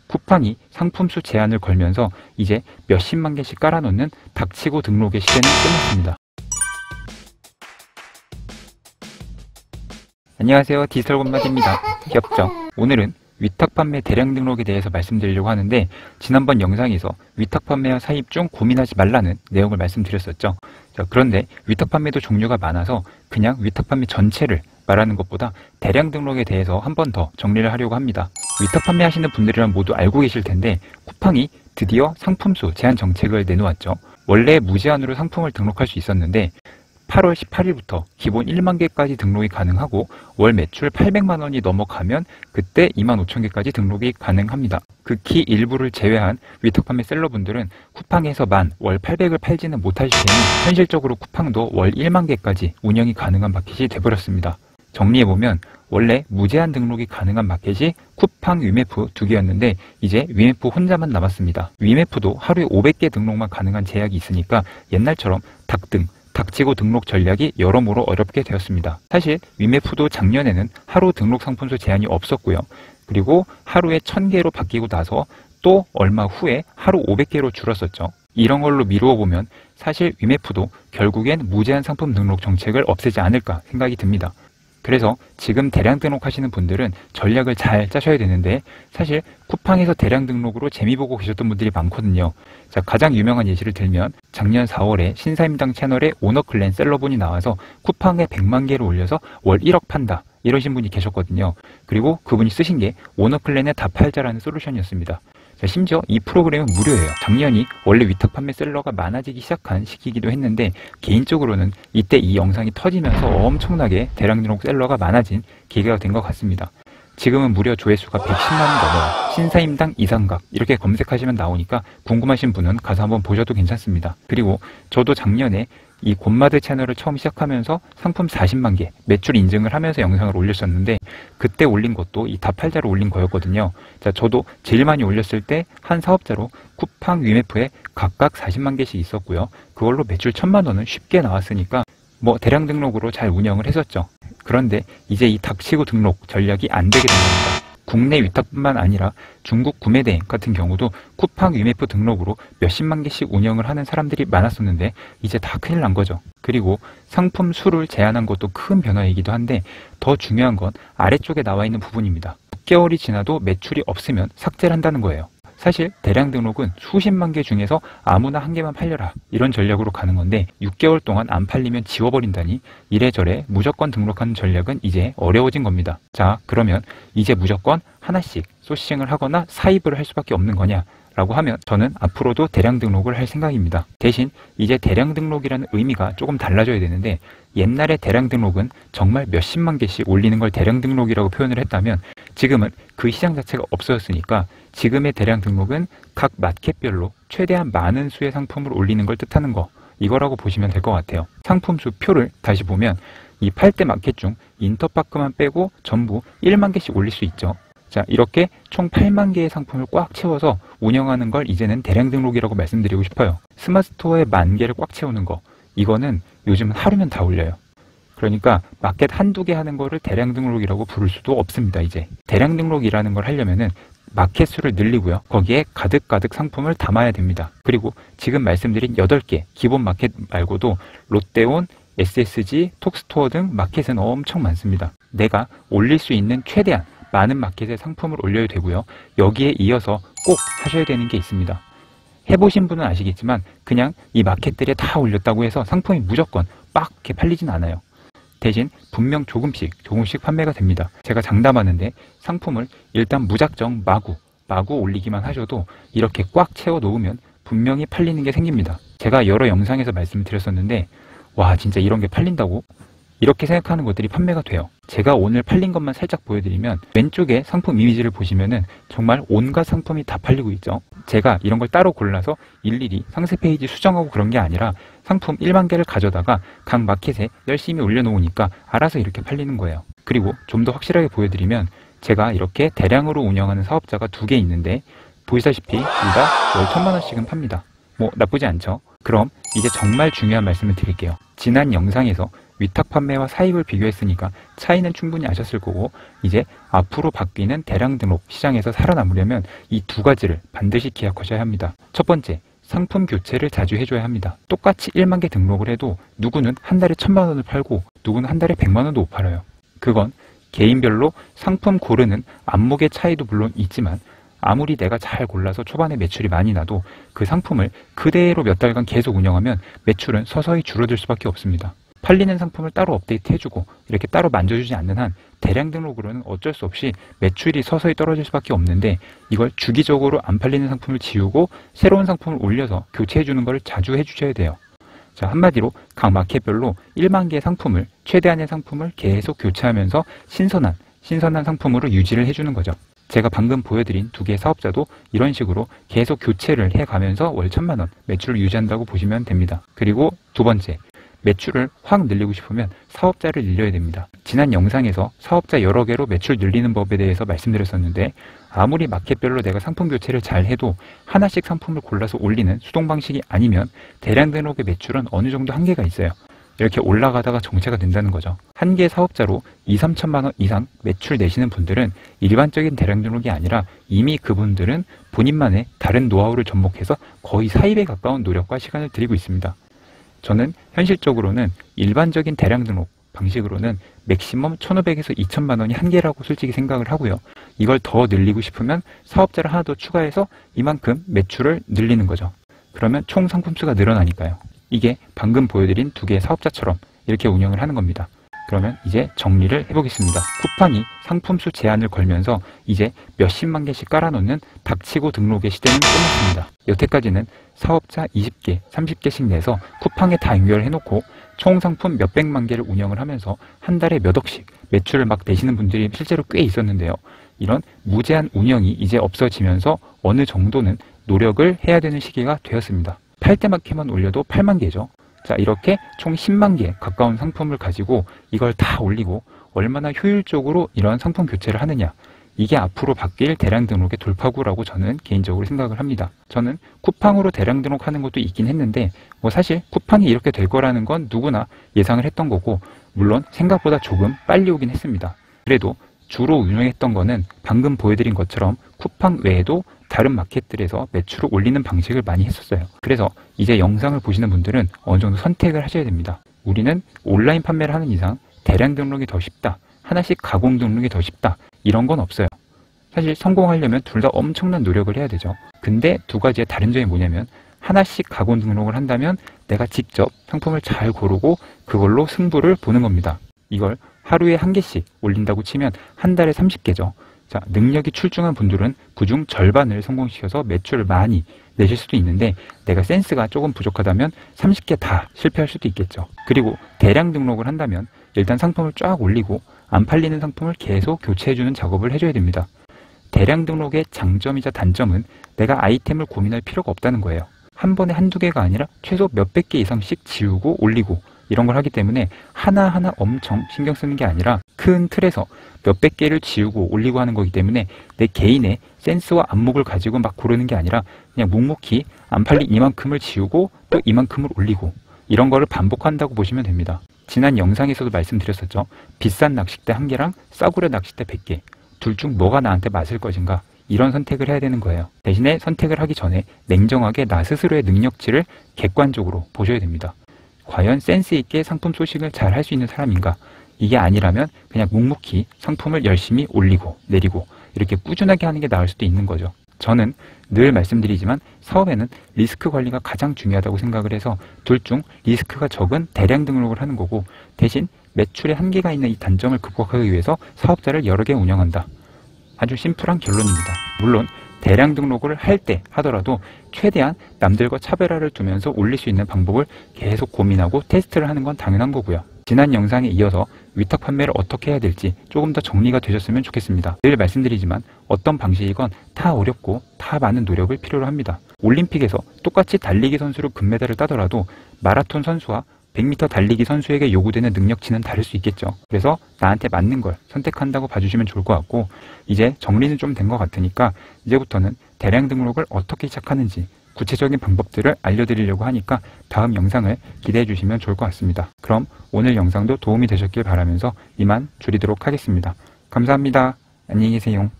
쿠팡이 상품수 제한을 걸면서 이제 몇십만 개씩 깔아놓는 닥치고 등록의 시대는 끝났습니다. 안녕하세요, 디지털 건마디입니다. 기업정. 오늘은 위탁 판매 대량 등록에 대해서 말씀드리려고 하는데, 지난번 영상에서 위탁 판매와 사입 중 고민하지 말라는 내용을 말씀드렸었죠. 그런데 위탁 판매도 종류가 많아서 그냥 위탁 판매 전체를 말하는 것보다 대량 등록에 대해서 한 번 더 정리를 하려고 합니다. 위탁 판매하시는 분들이란 모두 알고 계실 텐데, 쿠팡이 드디어 상품수 제한 정책을 내놓았죠. 원래 무제한으로 상품을 등록할 수 있었는데 8월 18일부터 기본 1만 개까지 등록이 가능하고, 월 매출 800만 원이 넘어가면 그때 2만 5천 개까지 등록이 가능합니다. 극히 일부를 제외한 위탁 판매 셀러분들은 쿠팡에서만 월 800을 팔지는 못하실 테니 현실적으로 쿠팡도 월 1만 개까지 운영이 가능한 마켓이 돼버렸습니다. 정리해보면 원래 무제한 등록이 가능한 마켓이 쿠팡, 위메프 두 개였는데 이제 위메프 혼자만 남았습니다. 위메프도 하루에 500개 등록만 가능한 제약이 있으니까 옛날처럼 닥치고 등록 전략이 여러모로 어렵게 되었습니다. 사실 위메프도 작년에는 하루 등록 상품수 제한이 없었고요. 그리고 하루에 1000개로 바뀌고 나서 또 얼마 후에 하루 500개로 줄었었죠. 이런 걸로 미루어 보면 사실 위메프도 결국엔 무제한 상품 등록 정책을 없애지 않을까 생각이 듭니다. 그래서 지금 대량 등록하시는 분들은 전략을 잘 짜셔야 되는데, 사실 쿠팡에서 대량 등록으로 재미 보고 계셨던 분들이 많거든요. 자, 가장 유명한 예시를 들면 작년 4월에 신사임당 채널에 오너클랜 셀러분이 나와서 쿠팡에 100만 개를 올려서 월 1억 판다, 이러신 분이 계셨거든요. 그리고 그분이 쓰신 게 오너클랜의 다 팔자라는 솔루션이었습니다. 자, 심지어 이 프로그램은 무료예요. 작년이 원래 위탁 판매 셀러가 많아지기 시작한 시기이기도 했는데, 개인적으로는 이때 이 영상이 터지면서 엄청나게 대량 등록 셀러가 많아진 계기가 된 것 같습니다. 지금은 무려 조회수가 110만 원 넘어요. 신사임당 이상각 이렇게 검색하시면 나오니까 궁금하신 분은 가서 한번 보셔도 괜찮습니다. 그리고 저도 작년에 이 곰마드 채널을 처음 시작하면서 상품 40만 개 매출 인증을 하면서 영상을 올렸었는데, 그때 올린 것도 이 다팔자로 올린 거였거든요. 자, 저도 제일 많이 올렸을 때 한 사업자로 쿠팡, 위메프에 각각 40만 개씩 있었고요. 그걸로 매출 1000만 원은 쉽게 나왔으니까 뭐 대량 등록으로 잘 운영을 했었죠. 그런데 이제 이 닥치고 등록 전략이 안 되게 된 겁니다. 국내 위탁뿐만 아니라 중국 구매대행 같은 경우도 쿠팡, 위메프 등록으로 몇십만 개씩 운영을 하는 사람들이 많았었는데 이제 다 큰일 난 거죠. 그리고 상품 수를 제한한 것도 큰 변화이기도 한데, 더 중요한 건 아래쪽에 나와 있는 부분입니다. 6개월이 지나도 매출이 없으면 삭제를 한다는 거예요. 사실 대량 등록은 수십만 개 중에서 아무나 한 개만 팔려라, 이런 전략으로 가는 건데, 6개월 동안 안 팔리면 지워버린다니 이래저래 무조건 등록하는 전략은 이제 어려워진 겁니다. 자, 그러면 이제 무조건 하나씩 소싱을 하거나 사입을 할 수밖에 없는 거냐 라고 하면, 저는 앞으로도 대량 등록을 할 생각입니다. 대신 이제 대량 등록이라는 의미가 조금 달라져야 되는데, 옛날에 대량 등록은 정말 몇십만 개씩 올리는 걸 대량 등록이라고 표현을 했다면, 지금은 그 시장 자체가 없어졌으니까 지금의 대량 등록은 각 마켓별로 최대한 많은 수의 상품을 올리는 걸 뜻하는 거, 이거라고 보시면 될 것 같아요. 상품수 표를 다시 보면 이 8대 마켓 중 인터파크만 빼고 전부 1만 개씩 올릴 수 있죠. 자, 이렇게 총 8만 개의 상품을 꽉 채워서 운영하는 걸 이제는 대량 등록이라고 말씀드리고 싶어요. 스마트스토어에 10,000개를 꽉 채우는 거, 이거는 요즘은 하루면 다 올려요. 그러니까 마켓 한두 개 하는 거를 대량 등록이라고 부를 수도 없습니다. 이제 대량 등록이라는 걸 하려면은 마켓 수를 늘리고요. 거기에 가득가득 상품을 담아야 됩니다. 그리고 지금 말씀드린 8개 기본 마켓 말고도 롯데온, SSG, 톡스토어 등 마켓은 엄청 많습니다. 내가 올릴 수 있는 최대한 많은 마켓의 상품을 올려야 되고요. 여기에 이어서 꼭 하셔야 되는 게 있습니다. 해보신 분은 아시겠지만 그냥 이 마켓들에 다 올렸다고 해서 상품이 무조건 빡 이렇게 팔리진 않아요. 대신 분명 조금씩 판매가 됩니다. 제가 장담하는데 상품을 일단 무작정 마구 올리기만 하셔도 이렇게 꽉 채워 놓으면 분명히 팔리는 게 생깁니다. 제가 여러 영상에서 말씀드렸었는데, 와, 진짜 이런 게 팔린다고? 이렇게 생각하는 것들이 판매가 돼요. 제가 오늘 팔린 것만 살짝 보여드리면, 왼쪽에 상품 이미지를 보시면은 정말 온갖 상품이 다 팔리고 있죠. 제가 이런 걸 따로 골라서 일일이 상세 페이지 수정하고 그런 게 아니라 상품 1만 개를 가져다가 각 마켓에 열심히 올려놓으니까 알아서 이렇게 팔리는 거예요. 그리고 좀 더 확실하게 보여드리면, 제가 이렇게 대량으로 운영하는 사업자가 2개 있는데 보시다시피 둘 다 월 1000만 원씩은 팝니다. 뭐 나쁘지 않죠? 그럼 이제 정말 중요한 말씀을 드릴게요. 지난 영상에서 위탁 판매와 사입을 비교했으니까 차이는 충분히 아셨을 거고, 이제 앞으로 바뀌는 대량 등록 시장에서 살아남으려면 이 두 가지를 반드시 기억하셔야 합니다. 첫 번째, 상품 교체를 자주 해줘야 합니다. 똑같이 1만 개 등록을 해도 누구는 한 달에 1,000만 원을 팔고 누구는 한 달에 100만 원도 못 팔아요. 그건 개인별로 상품 고르는 안목의 차이도 물론 있지만, 아무리 내가 잘 골라서 초반에 매출이 많이 나도 그 상품을 그대로 몇 달간 계속 운영하면 매출은 서서히 줄어들 수밖에 없습니다. 팔리는 상품을 따로 업데이트해주고 이렇게 따로 만져주지 않는 한 대량 등록으로는 어쩔 수 없이 매출이 서서히 떨어질 수밖에 없는데, 이걸 주기적으로 안 팔리는 상품을 지우고 새로운 상품을 올려서 교체해주는 걸 자주 해주셔야 돼요. 자, 한마디로 각 마켓별로 1만 개의 상품을, 최대한의 상품을 계속 교체하면서 신선한 상품으로 유지를 해주는 거죠. 제가 방금 보여드린 두 개의 사업자도 이런 식으로 계속 교체를 해가면서 월 1,000만 원 매출을 유지한다고 보시면 됩니다. 그리고 두 번째, 매출을 확 늘리고 싶으면 사업자를 늘려야 됩니다. 지난 영상에서 사업자 여러 개로 매출 늘리는 법에 대해서 말씀드렸었는데, 아무리 마켓별로 내가 상품 교체를 잘 해도 하나씩 상품을 골라서 올리는 수동 방식이 아니면 대량 등록의 매출은 어느 정도 한계가 있어요. 이렇게 올라가다가 정체가 된다는 거죠. 한 개 사업자로 2, 3천만 원 이상 매출 내시는 분들은 일반적인 대량 등록이 아니라 이미 그분들은 본인만의 다른 노하우를 접목해서 거의 사입에 가까운 노력과 시간을 들이고 있습니다. 저는 현실적으로는 일반적인 대량 등록 방식으로는 맥시멈 1,500에서 2,000만 원이 한계라고 솔직히 생각을 하고요. 이걸 더 늘리고 싶으면 사업자를 하나 더 추가해서 이만큼 매출을 늘리는 거죠. 그러면 총 상품수가 늘어나니까요. 이게 방금 보여드린 두 개의 사업자처럼 이렇게 운영을 하는 겁니다. 그러면 이제 정리를 해보겠습니다. 쿠팡이 상품수 제한을 걸면서 이제 몇십만 개씩 깔아놓는 닥치고 등록의 시대는 끝났습니다. 여태까지는 사업자 20개, 30개씩 내서 쿠팡에 다 연결해놓고 총 상품 몇백만 개를 운영을 하면서 한 달에 몇 억씩 매출을 막 내시는 분들이 실제로 꽤 있었는데요. 이런 무제한 운영이 이제 없어지면서 어느 정도는 노력을 해야 되는 시기가 되었습니다. 8대마켓만 올려도 8만 개죠. 자, 이렇게 총 10만 개 가까운 상품을 가지고 이걸 다 올리고 얼마나 효율적으로 이런 상품 교체를 하느냐, 이게 앞으로 바뀔 대량 등록의 돌파구라고 저는 개인적으로 생각을 합니다. 저는 쿠팡으로 대량 등록하는 것도 있긴 했는데 사실 쿠팡이 이렇게 될 거라는 건 누구나 예상을 했던 거고, 물론 생각보다 조금 빨리 오긴 했습니다. 그래도 주로 운영했던 거는 방금 보여드린 것처럼 쿠팡 외에도 다른 마켓들에서 매출을 올리는 방식을 많이 했었어요. 그래서 이제 영상을 보시는 분들은 어느 정도 선택을 하셔야 됩니다. 우리는 온라인 판매를 하는 이상 대량 등록이 더 쉽다, 하나씩 가공 등록이 더 쉽다, 이런 건 없어요. 사실 성공하려면 둘 다 엄청난 노력을 해야 되죠. 근데 두 가지의 다른 점이 뭐냐면, 하나씩 가공 등록을 한다면 내가 직접 상품을 잘 고르고 그걸로 승부를 보는 겁니다. 이걸 하루에 한 개씩 올린다고 치면 한 달에 30개죠. 자, 능력이 출중한 분들은 그중 절반을 성공시켜서 매출을 많이 내실 수도 있는데, 내가 센스가 조금 부족하다면 30개 다 실패할 수도 있겠죠. 그리고 대량 등록을 한다면 일단 상품을 쫙 올리고 안 팔리는 상품을 계속 교체해주는 작업을 해줘야 됩니다. 대량 등록의 장점이자 단점은 내가 아이템을 고민할 필요가 없다는 거예요. 한 번에 한두 개가 아니라 최소 몇백 개 이상씩 지우고 올리고 이런 걸 하기 때문에 하나하나 엄청 신경 쓰는 게 아니라 큰 틀에서 몇백 개를 지우고 올리고 하는 거기 때문에 내 개인의 센스와 안목을 가지고 막 고르는 게 아니라 그냥 묵묵히 안 팔린 이만큼을 지우고 또 이만큼을 올리고 이런 거를 반복한다고 보시면 됩니다. 지난 영상에서도 말씀드렸었죠. 비싼 낚싯대 1개랑 싸구려 낚싯대 100개, 둘 중 뭐가 나한테 맞을 것인가, 이런 선택을 해야 되는 거예요. 대신에 선택을 하기 전에 냉정하게 나 스스로의 능력치를 객관적으로 보셔야 됩니다. 과연 센스 있게 상품 소싱을 잘 할 수 있는 사람인가? 이게 아니라면 그냥 묵묵히 상품을 열심히 올리고 내리고 이렇게 꾸준하게 하는 게 나을 수도 있는 거죠. 저는 늘 말씀드리지만 사업에는 리스크 관리가 가장 중요하다고 생각을 해서 둘 중 리스크가 적은 대량 등록을 하는 거고, 대신 매출에 한계가 있는 이 단점을 극복하기 위해서 사업자를 여러 개 운영한다. 아주 심플한 결론입니다. 물론 대량 등록을 할 때 하더라도 최대한 남들과 차별화를 두면서 올릴 수 있는 방법을 계속 고민하고 테스트를 하는 건 당연한 거고요. 지난 영상에 이어서 위탁 판매를 어떻게 해야 될지 조금 더 정리가 되셨으면 좋겠습니다. 늘 말씀드리지만 어떤 방식이건 다 어렵고 다 많은 노력을 필요로 합니다. 올림픽에서 똑같이 달리기 선수로 금메달을 따더라도 마라톤 선수와 100m 달리기 선수에게 요구되는 능력치는 다를 수 있겠죠. 그래서 나한테 맞는 걸 선택한다고 봐주시면 좋을 것 같고, 이제 정리는 좀 된 것 같으니까 이제부터는 대량 등록을 어떻게 시작하는지, 구체적인 방법들을 알려드리려고 하니까 다음 영상을 기대해 주시면 좋을 것 같습니다. 그럼 오늘 영상도 도움이 되셨길 바라면서 이만 줄이도록 하겠습니다. 감사합니다. 안녕히 계세요.